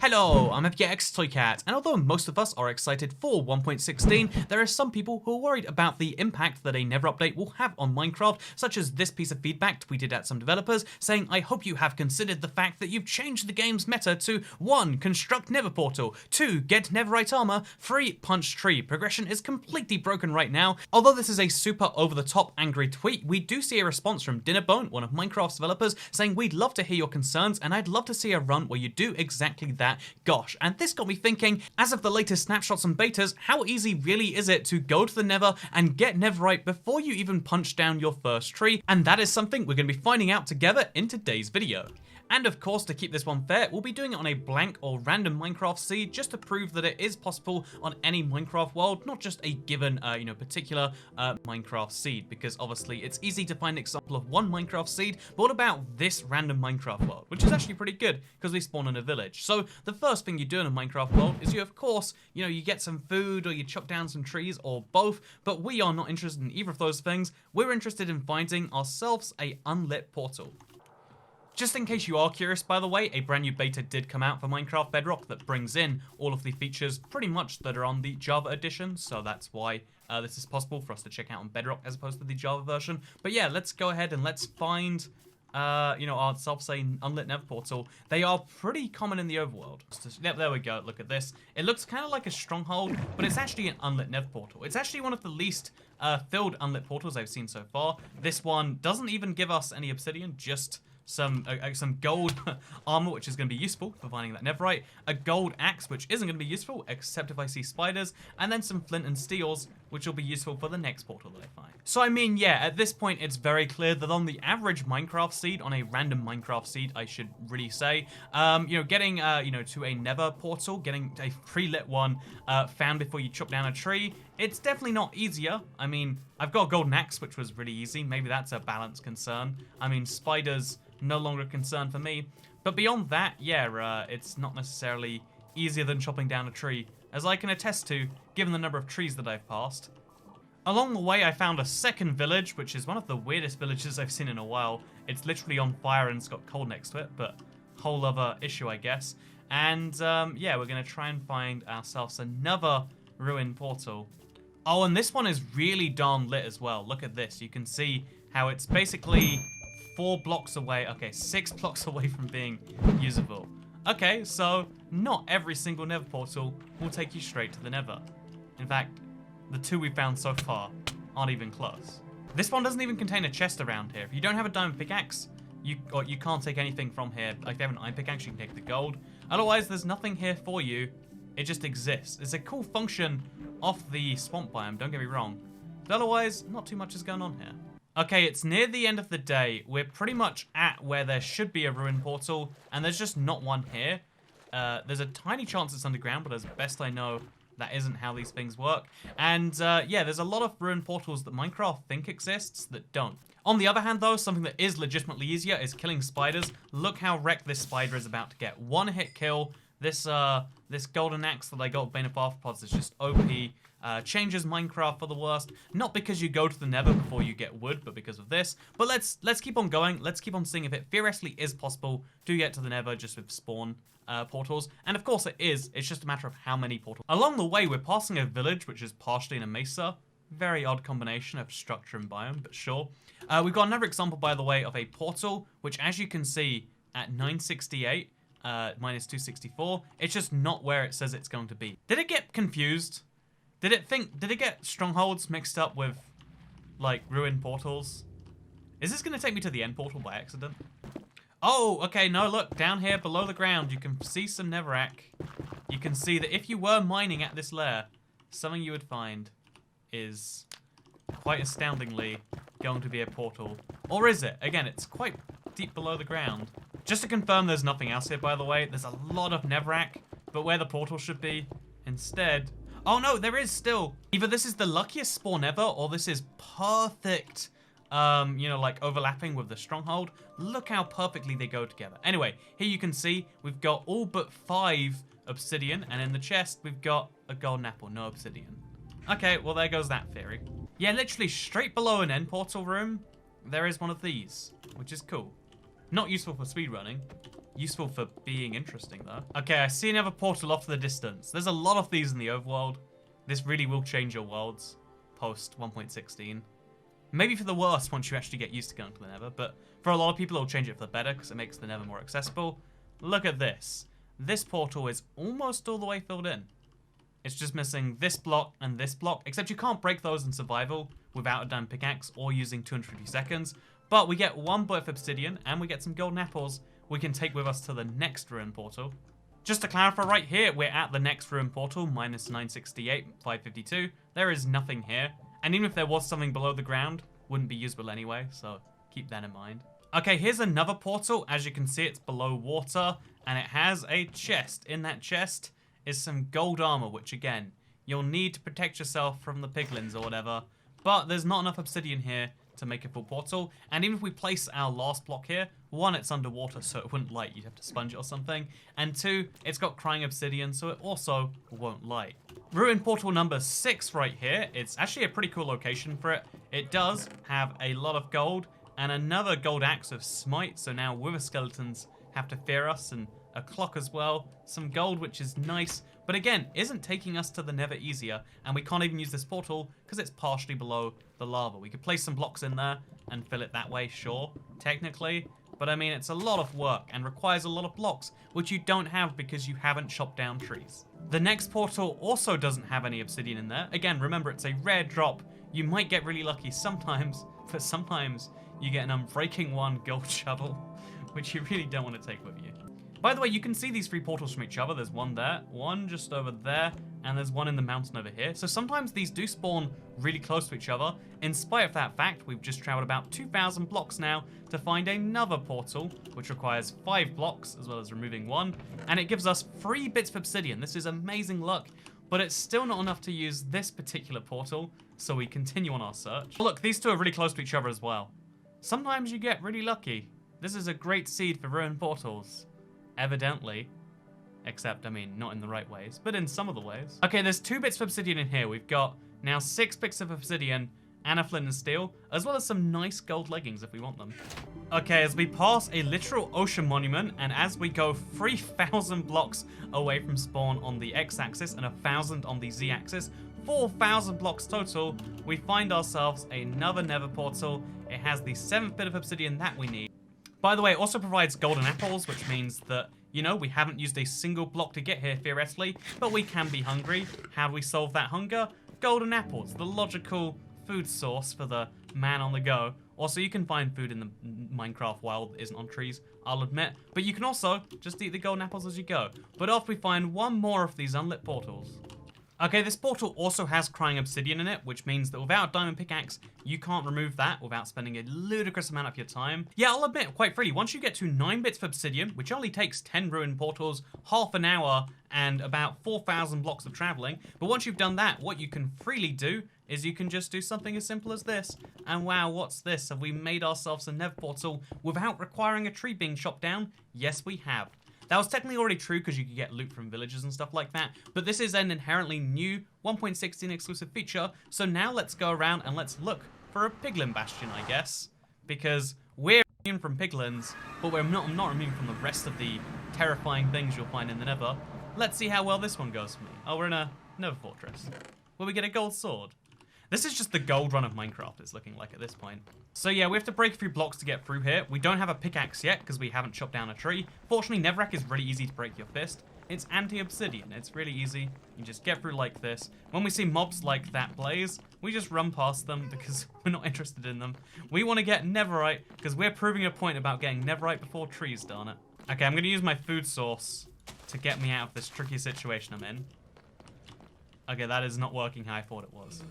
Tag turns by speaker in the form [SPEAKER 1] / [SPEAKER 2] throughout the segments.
[SPEAKER 1] Hello, I'm FGX Toycat, and although most of us are excited for 1.16, there are some people who are worried about the impact that a Nether update will have on Minecraft, such as this piece of feedback tweeted at some developers saying, I hope you have considered the fact that you've changed the game's meta to 1. Construct Nether portal, 2. Get Netherite armor, 3. Punch tree. Progression is completely broken right now. Although this is a super over-the-top angry tweet, we do see a response from Dinnerbone, one of Minecraft's developers, saying we'd love to hear your concerns and I'd love to see a run where you do exactly that. Gosh, and this got me thinking, as of the latest snapshots and betas, how easy really is it to go to the Nether and get Netherite before you even punch down your first tree? And that is something we're going to be finding out together in today's video. And of course, to keep this one fair, we'll be doing it on a blank or random Minecraft seed just to prove that it is possible on any Minecraft world, not just a given, particular Minecraft seed, because obviously it's easy to find an example of one Minecraft seed, but what about this random Minecraft world, which is actually pretty good because we spawn in a village. So the first thing you do in a Minecraft world is you, of course, you get some food or you chop down some trees or both, but we are not interested in either of those things. We're interested in finding ourselves a unlit portal. Just in case you are curious, by the way, a brand new beta did come out for Minecraft Bedrock that brings in all of the features pretty much that are on the Java edition, so that's why this is possible for us to check out on Bedrock as opposed to the Java version. But yeah, let's go ahead and let's find, ourselves an unlit Nether portal. They are pretty common in the overworld. Yep, there we go, look at this. It looks kind of like a stronghold, but it's actually an unlit Nether portal. It's actually one of the least filled unlit portals I've seen so far. This one doesn't even give us any obsidian, just some gold armor, which is going to be useful for finding that netherite, a gold axe, which isn't going to be useful except if I see spiders, and then some flint and steels, which will be useful for the next portal that I find. So I mean, yeah, at this point it's very clear that on the average Minecraft seed, on a random Minecraft seed, I should really say, getting to a Nether portal, getting a pre-lit one found before you chop down a tree, it's definitely not easier. I mean, I've got a golden axe, which was really easy. Maybe that's a balance concern. I mean, spiders no longer a concern for me. But beyond that, yeah, it's not necessarily easier than chopping down a tree, as I can attest to, given the number of trees that I've passed. Along the way, I found a second village, which is one of the weirdest villages I've seen in a while. It's literally on fire and it's got coal next to it, but whole other issue, I guess. And yeah, we're going to try and find ourselves another ruined portal. Oh, and this one is really darn lit as well. Look at this. You can see how it's basically 4 blocks away. Okay, 6 blocks away from being usable. Okay, so not every single Nether portal will take you straight to the Nether. In fact, the 2 we found so far aren't even close. This one doesn't even contain a chest around here. If you don't have a diamond pickaxe, you can't take anything from here. Like, if you have an iron pickaxe, you can take the gold. Otherwise, there's nothing here for you. It just exists. It's a cool function off the swamp biome, don't get me wrong. But otherwise, not too much is going on here. Okay, it's near the end of the day. We're pretty much at where there should be a ruined portal, and there's just not one here. There's a tiny chance it's underground, but as best I know, that isn't how these things work. And yeah, there's a lot of ruined portals that Minecraft think exists that don't. On the other hand, though, something that is legitimately easier is killing spiders. Look how wrecked this spider is about to get. 1-hit kill. This golden axe that I got with Bane of Arthropods is just OP. Changes Minecraft for the worst. Not because you go to the Nether before you get wood, but because of this. But let's keep on going. Let's keep on seeing if it theoretically is possible to get to the Nether just with spawn portals. And of course it is. It's just a matter of how many portals. Along the way, we're passing a village, which is partially in a mesa. Very odd combination of structure and biome, but sure. We've got another example, by the way, of a portal, which as you can see at 968, minus 264, it's just not where it says it's going to be. Did it get confused? Did it get strongholds mixed up with, like, ruined portals? Is this going to take me to the end portal by accident? Oh, okay, no, look, down here below the ground, you can see some netherrack. You can see that if you were mining at this lair, something you would find is quite astoundingly going to be a portal. Or is it? Again, it's quite deep below the ground. Just to confirm there's nothing else here, by the way, there's a lot of netherrack, but where the portal should be, instead... Oh no, there is still. Either this is the luckiest spawn ever, or this is perfect, like overlapping with the stronghold. Look how perfectly they go together. Anyway, here you can see we've got all but 5 obsidian, and in the chest we've got a golden apple, no obsidian. Okay, well there goes that theory. Yeah, literally straight below an end portal room, there is one of these, which is cool. Not useful for speedrunning, useful for being interesting, though. Okay, I see another portal off to the distance. There's a lot of these in the overworld. This really will change your worlds post 1.16. Maybe for the worse once you actually get used to going to the Nether, but for a lot of people it'll change it for the better because it makes the Nether more accessible. Look at this. This portal is almost all the way filled in. It's just missing this block and this block, except you can't break those in survival without a diamond pickaxe or using 250 seconds. But we get 1 bullet of obsidian and we get some golden apples we can take with us to the next ruin portal. Just to clarify, right here, we're at the next ruin portal, minus 968, 552. There is nothing here. And even if there was something below the ground, wouldn't be usable anyway, so keep that in mind. Okay, here's another portal. As you can see, it's below water, and it has a chest. In that chest is some gold armor, which again, you'll need to protect yourself from the piglins or whatever. But there's not enough obsidian here to make a full portal. And even if we place our last block here, 1, it's underwater, so it wouldn't light. You'd have to sponge it or something. And 2, it's got crying obsidian, so it also won't light. Ruin portal number 6 right here. It's actually a pretty cool location for it. It does have a lot of gold and another gold axe of smite, so now wither skeletons have to fear us, and a clock as well. Some gold, which is nice, but again, isn't taking us to the Nether easier, and we can't even use this portal because it's partially below the lava. We could place some blocks in there and fill it that way, sure, technically, but I mean, it's a lot of work and requires a lot of blocks, which you don't have because you haven't chopped down trees. The next portal also doesn't have any obsidian in there. Again, remember, it's a rare drop. You might get really lucky sometimes, but sometimes you get an unbreaking 1 gold shovel, which you really don't want to take with you. By the way, you can see these 3 portals from each other. There's one there, one just over there, and there's one in the mountain over here. So sometimes these do spawn really close to each other. In spite of that fact, we've just traveled about 2,000 blocks now to find another portal, which requires 5 blocks, as well as removing 1, and it gives us 3 bits of obsidian. This is amazing luck, but it's still not enough to use this particular portal, so we continue on our search. Look, these 2 are really close to each other as well. Sometimes you get really lucky. This is a great seed for ruin portals. Evidently. Except, I mean, not in the right ways, but in some of the ways. Okay, there's 2 bits of obsidian in here. We've got now 6 bits of obsidian and a flint and steel, as well as some nice gold leggings if we want them. Okay, as we pass a literal ocean monument, and as we go 3,000 blocks away from spawn on the x-axis and 1,000 on the z-axis, 4,000 blocks total, we find ourselves another nether portal. It has the 7th bit of obsidian that we need. By the way, it also provides golden apples, which means that, you know, we haven't used a single block to get here, theoretically, but we can be hungry. How do we solve that hunger? Golden apples, the logical food source for the man on the go. Also, you can find food in the Minecraft wild that isn't on trees, I'll admit, but you can also just eat the golden apples as you go. But off we find 1 more of these unlit portals. Okay, this portal also has crying obsidian in it, which means that without a diamond pickaxe, you can't remove that without spending a ludicrous amount of your time. Yeah, I'll admit, quite freely, once you get to 9 bits of obsidian, which only takes 10 ruin portals, half an hour, and about 4,000 blocks of traveling, but once you've done that, what you can freely do is you can just do something as simple as this. And wow, what's this? Have we made ourselves a nether portal without requiring a tree being chopped down? Yes, we have. That was technically already true because you could get loot from villages and stuff like that, but this is an inherently new 1.16 exclusive feature, so now let's go around and let's look for a piglin bastion, I guess, because we're immune from piglins, but we're not immune from the rest of the terrifying things you'll find in the Nether. Let's see how well this one goes for me. Oh, we're in a Nether fortress. Will we get a gold sword? This is just the gold run of Minecraft, it's looking like at this point. So yeah, we have to break a few blocks to get through here. We don't have a pickaxe yet because we haven't chopped down a tree. Fortunately, Netherrack is really easy to break your fist. It's anti-obsidian. It's really easy. You just get through like this. When we see mobs like that blaze, we just run past them because we're not interested in them. We want to get Netherite because we're proving a point about getting Netherite before trees, darn it. Okay, I'm going to use my food source to get me out of this tricky situation I'm in. Okay, that is not working how I thought it was.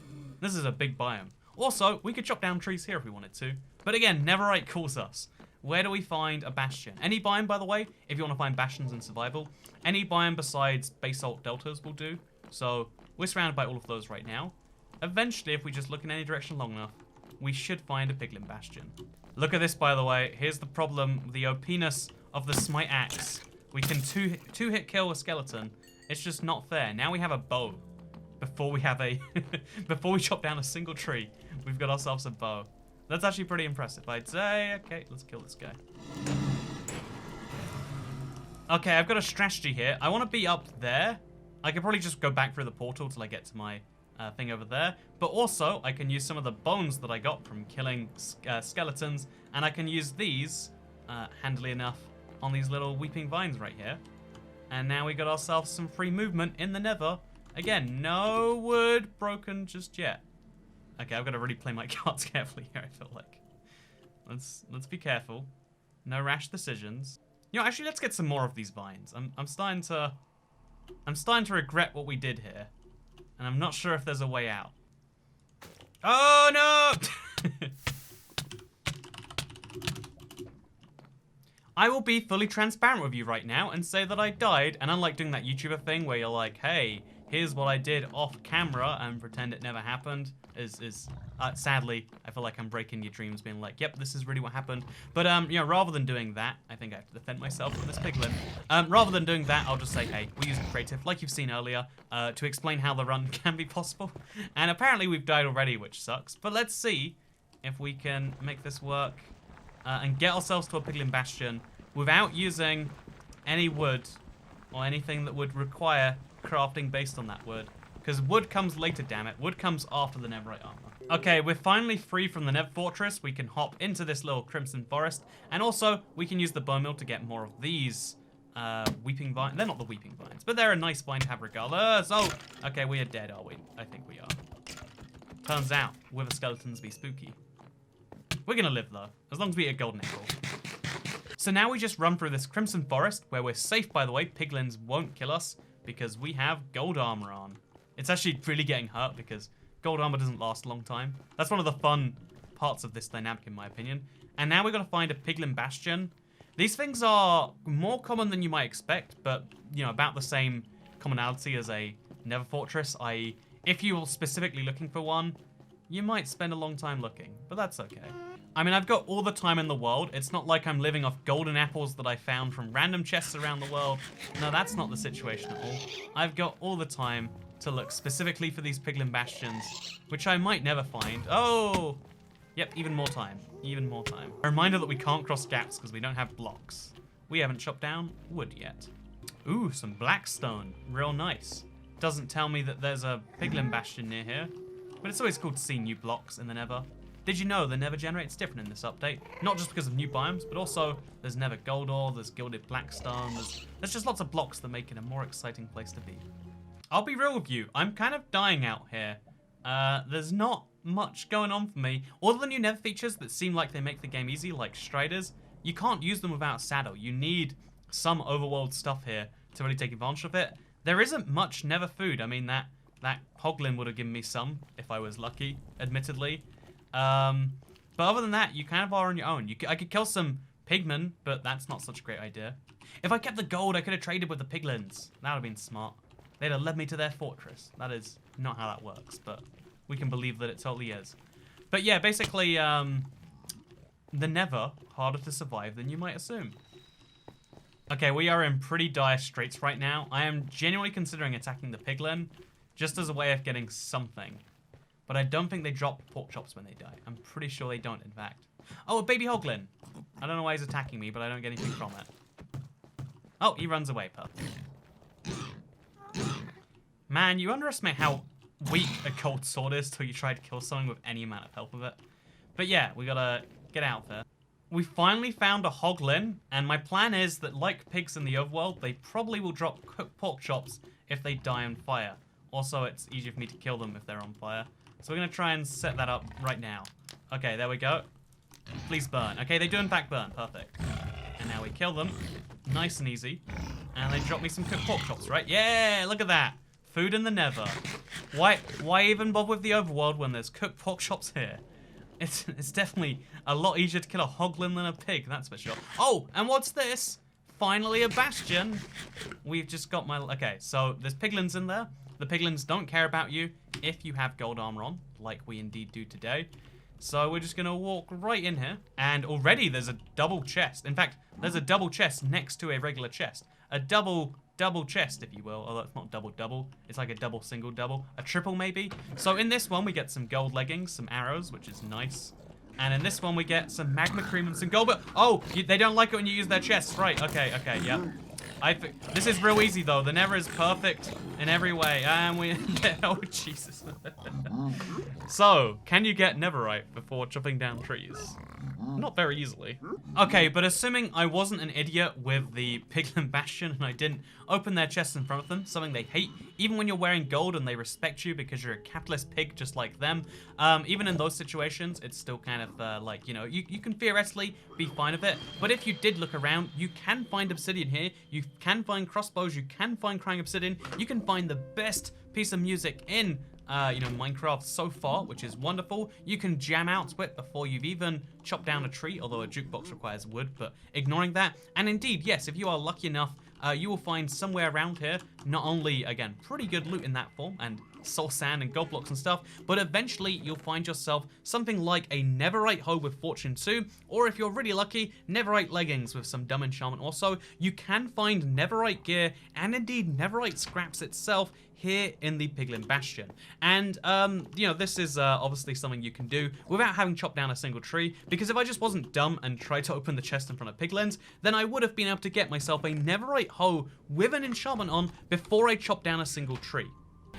[SPEAKER 1] This is a big biome. Also, we could chop down trees here if we wanted to. But again, Netherite calls us. Where do we find a bastion? Any biome, by the way, if you want to find bastions in survival. Any biome besides basalt deltas will do. So, we're surrounded by all of those right now. Eventually, if we just look in any direction long enough, we should find a piglin bastion. Look at this, by the way. Here's the problem, the OP-ness of the smite axe. We can two-hit kill a skeleton. It's just not fair. Now we have a bow. Before we have a before we chop down a single tree, we've got ourselves a bow. That's actually pretty impressive, I'd say. Okay, let's kill this guy. Okay, I've got a strategy here. I want to be up there. I could probably just go back through the portal till I get to my thing over there. But also, I can use some of the bones that I got from killing skeletons. And I can use these, handily enough, on these little weeping vines right here. And now we got ourselves some free movement in the nether. Again, no wood broken just yet. Okay, I've got to really play my cards carefully here, I feel like. Let's be careful. No rash decisions. You know, actually, let's get some more of these vines. I'm starting to regret what we did here. And I'm not sure if there's a way out. Oh, no! I will be fully transparent with you right now and say that I died. And unlike doing that YouTuber thing where you're like, hey, here's what I did off camera and pretend it never happened, sadly, I feel like I'm breaking your dreams, being like, yep, this is really what happened. But, you know, rather than doing that, I think I have to defend myself from this piglin. Rather than doing that, I'll just say, hey, we're using creative, like you've seen earlier, to explain how the run can be possible. And apparently we've died already, which sucks. But let's see if we can make this work and get ourselves to a piglin bastion without using any wood or anything that would require crafting based on that wood. Because wood comes later, damn it. Wood comes after the netherite armor. Okay, we're finally free from the nether fortress. We can hop into this little crimson forest. And also, we can use the bone meal to get more of these weeping vines. They're not the weeping vines, but they're a nice vine to have regardless. Oh, okay, we are dead, are we? I think we are. Turns out, wither skeletons be spooky. We're gonna live, though, as long as we get a golden apple. So now we just run through this crimson forest, where we're safe, by the way. Piglins won't kill us, because we have gold armor on. It's actually really getting hurt because gold armor doesn't last a long time. That's one of the fun parts of this dynamic, in my opinion. And now we're going to find a piglin bastion. These things are more common than you might expect, but, you know, about the same commonality as a nether fortress, i.e., if you were specifically looking for one, you might spend a long time looking, but that's okay. I mean, I've got all the time in the world. It's not like I'm living off golden apples that I found from random chests around the world. No, that's not the situation at all. I've got all the time to look specifically for these piglin bastions, which I might never find. Oh! Yep, even more time. Even more time. A reminder that we can't cross gaps because we don't have blocks. We haven't chopped down wood yet. Ooh, some blackstone. Real nice. Doesn't tell me that there's a piglin bastion near here, but it's always cool to see new blocks in the nether. Did you know the nether generates different in this update? Not just because of new biomes, but also there's nether gold ore, there's gilded blackstone, there's just lots of blocks that make it a more exciting place to be. I'll be real with you, I'm kind of dying out here. There's not much going on for me. All the new nether features that seem like they make the game easy, like striders, you can't use them without saddle. You need some overworld stuff here to really take advantage of it. There isn't much nether food. I mean, that hoglin would have given me some if I was lucky, admittedly. But other than that, you kind of are on your own. I could kill some pigmen, but that's not such a great idea. If I kept the gold, I could have traded with the piglins. That would have been smart. They'd have led me to their fortress. That is not how that works, but we can believe that it totally is. But yeah, basically, the nether, harder to survive than you might assume. Okay, we are in pretty dire straits right now. I am genuinely considering attacking the piglin, just as a way of getting something. But I don't think they drop pork chops when they die. I'm pretty sure they don't, in fact. Oh, a baby hoglin. I don't know why he's attacking me, but I don't get anything from it. Oh, he runs away, pup. Man, you underestimate how weak a cold sword is till you try to kill someone with any amount of health with it. But yeah, we gotta get out there. We finally found a hoglin, and my plan is that, like pigs in the overworld, they probably will drop cooked pork chops if they die on fire. Also, it's easier for me to kill them if they're on fire. So we're going to try and set that up right now. Okay, there we go. Please burn. Okay, they do in fact burn. Perfect. And now we kill them. Nice and easy. And they drop me some cooked pork chops, right? Yeah, look at that. Food in the nether. Why even bother with the overworld when there's cooked pork chops here? It's definitely a lot easier to kill a hoglin than a pig, that's for sure. Oh, and what's this? Finally a bastion. We've just got my... Okay, so there's piglins in there. The piglins don't care about you if you have gold armor on, like we indeed do today. So we're just going to walk right in here. And already there's a double chest. In fact, there's a double chest next to a regular chest. A double chest, if you will. Although it's not double. It's like a single. A triple, maybe. So in this one, we get some gold leggings, some arrows, which is nice. And in this one, we get some magma cream and some gold. But, oh, they don't like it when you use their chests. Right, okay, yep. This is real easy though. The Nether is perfect in every way, and we. Oh Jesus. So, can you get Netherite before chopping down trees? Not very easily. Okay, but assuming I wasn't an idiot with the Piglin Bastion and I didn't open their chests in front of them, something they hate, even when you're wearing gold and they respect you because you're a capitalist pig just like them, even in those situations, it's still kind of like, you know, you can theoretically be fine with it, but if you did look around, you can find obsidian here, you can find crossbows, you can find crying obsidian, you can find the best piece of music in you know, Minecraft so far, which is wonderful. You can jam out to it before you've even chopped down a tree, although a jukebox requires wood, but ignoring that. And indeed, yes, if you are lucky enough, you will find somewhere around here, not only, again, pretty good loot in that form, and soul sand and gold blocks and stuff, but eventually you'll find yourself something like a Netherite hoe with Fortune 2, or if you're really lucky, Netherite leggings with some dumb enchantment also. You can find Netherite gear, and indeed Netherite scraps itself here in the Piglin Bastion. And, you know, this is obviously something you can do without having chopped down a single tree, because if I just wasn't dumb and tried to open the chest in front of Piglins, then I would have been able to get myself a Netherite hoe with an enchantment on before I chopped down a single tree.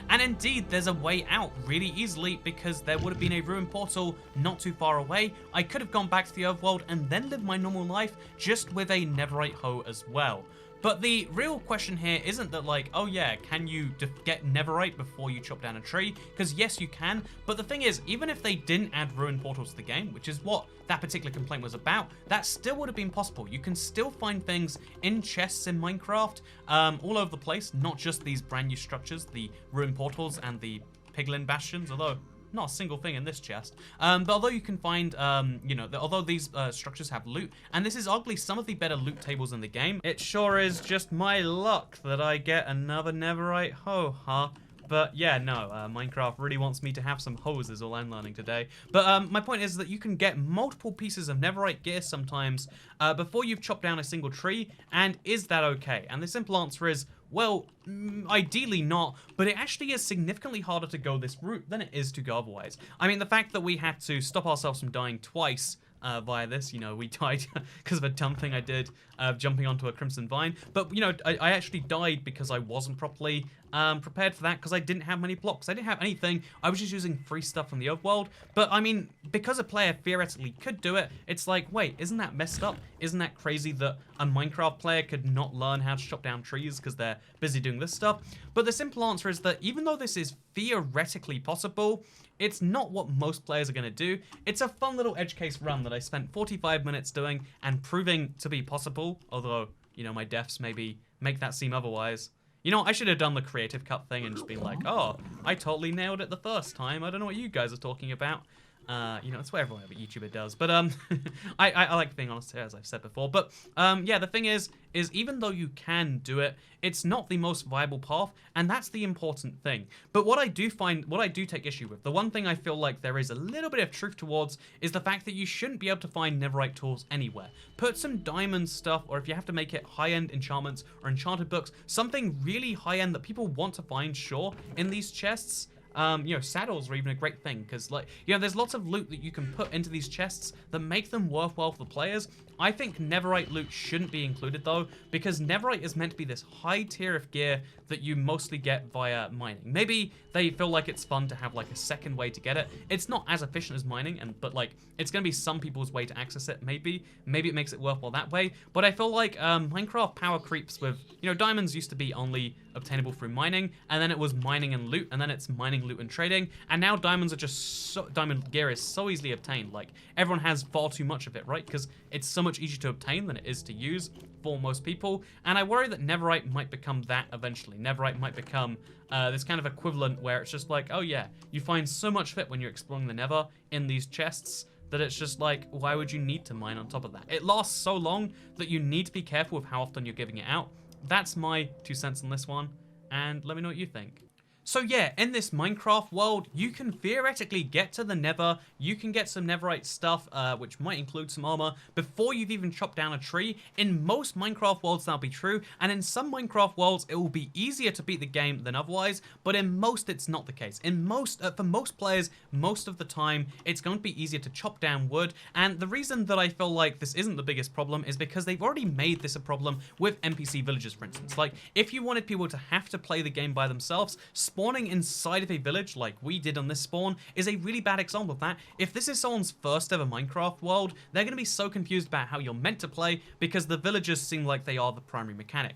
[SPEAKER 1] And indeed, there's a way out really easily because there would have been a ruined portal not too far away. I could have gone back to the overworld and then lived my normal life just with a Netherite hoe as well. But the real question here isn't that like, oh yeah, can you get Netherite before you chop down a tree? Because yes, you can. But the thing is, even if they didn't add ruined portals to the game, which is what that particular complaint was about, that still would have been possible. You can still find things in chests in Minecraft all over the place, not just these brand new structures, the ruined portals and the Piglin Bastions, although not a single thing in this chest. But although you can find, you know, although these structures have loot, and this is arguably some of the better loot tables in the game, it sure is just my luck that I get another Netherite hoe, huh? But yeah, no, Minecraft really wants me to have some hoes is all I'm learning today. But my point is that you can get multiple pieces of Netherite gear sometimes before you've chopped down a single tree, and is that okay? And the simple answer is, well, ideally not, but it actually is significantly harder to go this route than it is to go otherwise. I mean, the fact that we had to stop ourselves from dying twice via this, you know, we died because of a dumb thing I did, jumping onto a crimson vine, but, you know, I actually died because I wasn't properly prepared for that because I didn't have many blocks. I didn't have anything. I was just using free stuff from the overworld. But I mean, because a player theoretically could do it, it's like, wait, isn't that messed up? Isn't that crazy that a Minecraft player could not learn how to chop down trees because they're busy doing this stuff? But the simple answer is that even though this is theoretically possible, it's not what most players are going to do. It's a fun little edge case run that I spent 45 minutes doing and proving to be possible, although, you know, my deaths maybe make that seem otherwise. You know, I should have done the creative cut thing and just been like, oh, I totally nailed it the first time. I don't know what you guys are talking about. You know, it's what every YouTuber does. But I like being honest here, as I've said before. But yeah, the thing is even though you can do it, it's not the most viable path, and that's the important thing. But what I do take issue with, the one thing I feel like there is a little bit of truth towards, is the fact that you shouldn't be able to find Netherite tools anywhere. Put some diamond stuff, or if you have to make it high-end enchantments or enchanted books, something really high-end that people want to find, sure, in these chests. You know, saddles are even a great thing because, like, you know, there's lots of loot that you can put into these chests that make them worthwhile for the players. I think Netherite loot shouldn't be included though, because Netherite is meant to be this high tier of gear that you mostly get via mining. Maybe they feel like it's fun to have like a second way to get it. It's not as efficient as mining, but like it's gonna be some people's way to access it. Maybe it makes it worthwhile that way. But I feel like Minecraft power creeps with, you know, diamonds used to be only obtainable through mining, and then it was mining and loot, and then it's mining, loot, and trading, and now diamonds are just diamond gear is so easily obtained. Like, everyone has far too much of it, right? Because it's so much easier to obtain than it is to use for most people, and I worry that Netherite might become that eventually. Netherite might become this kind of equivalent where it's just like, oh yeah, you find so much of it when you're exploring the Nether in these chests that it's just like, why would you need to mine on top of that? It lasts so long that you need to be careful with how often you're giving it out. That's my 2 cents on this one, and let me know what you think. So yeah, in this Minecraft world, you can theoretically get to the Nether, you can get some Netherite stuff, which might include some armor, before you've even chopped down a tree. In most Minecraft worlds that'll be true, and in some Minecraft worlds it will be easier to beat the game than otherwise, but in most it's not the case. In most, for most players, most of the time, it's going to be easier to chop down wood, and the reason that I feel like this isn't the biggest problem is because they've already made this a problem with NPC villagers, for instance. Like, if you wanted people to have to play the game by themselves, spawning inside of a village like we did on this spawn is a really bad example of that. If this is someone's first ever Minecraft world, they're going to be so confused about how you're meant to play because the villagers seem like they are the primary mechanic.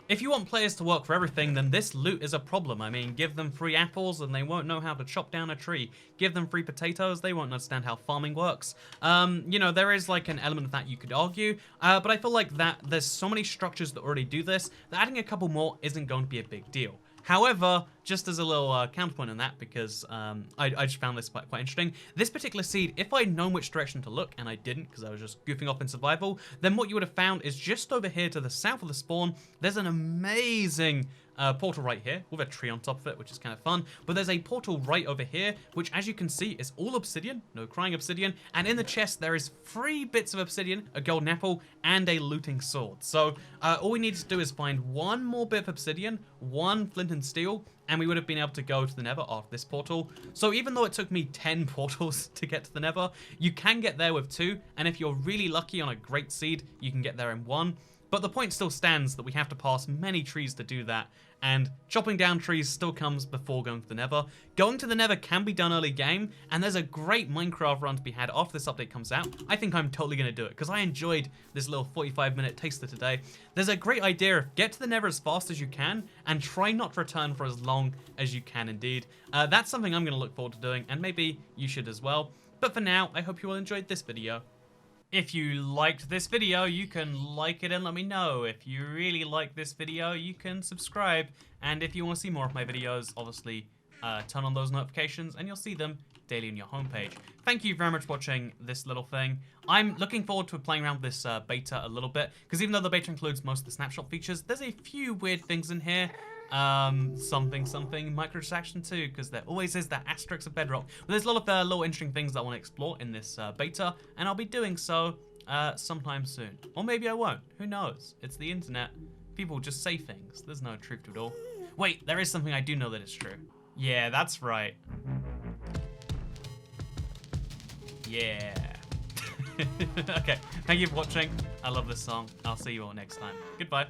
[SPEAKER 1] If you want players to work for everything, then this loot is a problem. I mean, give them free apples and they won't know how to chop down a tree. Give them free potatoes, they won't understand how farming works. You know, there is like an element of that you could argue, but I feel like that there's so many structures that already do this, that adding a couple more isn't going to be a big deal. However, just as a little counterpoint on that, because I just found this quite interesting, this particular seed, if I'd known which direction to look, and I didn't because I was just goofing off in survival, then what you would have found is just over here to the south of the spawn, there's an amazing portal right here with a tree on top of it, which is kind of fun. But there's a portal right over here, which as you can see is all obsidian, no crying obsidian. And in the chest, there is 3 bits of obsidian, a golden apple, and a looting sword. So all we need to do is find 1 more bit of obsidian, 1 flint and steel, and we would have been able to go to the Nether after this portal. So even though it took me 10 portals to get to the Nether, you can get there with 2. And if you're really lucky on a great seed, you can get there in 1. But the point still stands that we have to pass many trees to do that, and chopping down trees still comes before going to the Nether. Going to the Nether can be done early game, and there's a great Minecraft run to be had after this update comes out. I think I'm totally going to do it, because I enjoyed this little 45-minute taster today. There's a great idea of get to the Nether as fast as you can, and try not to return for as long as you can indeed. That's something I'm going to look forward to doing, and maybe you should as well. But for now, I hope you all enjoyed this video. If you liked this video, you can like it and let me know. If you really like this video, you can subscribe. And if you want to see more of my videos, obviously turn on those notifications and you'll see them daily on your homepage. Thank you very much for watching this little thing. I'm looking forward to playing around with this beta a little bit, because even though the beta includes most of the snapshot features, there's a few weird things in here. Something microtransaction too, because there always is that asterisk of Bedrock. But there's a lot of little interesting things that I want to explore in this beta, and I'll be doing so sometime soon. Or maybe I won't. Who knows? It's the internet. People just say things. There's no truth to it all. Wait, there is something I do know that is true. Yeah, that's right. Yeah. Okay, thank you for watching. I love this song. I'll see you all next time. Goodbye.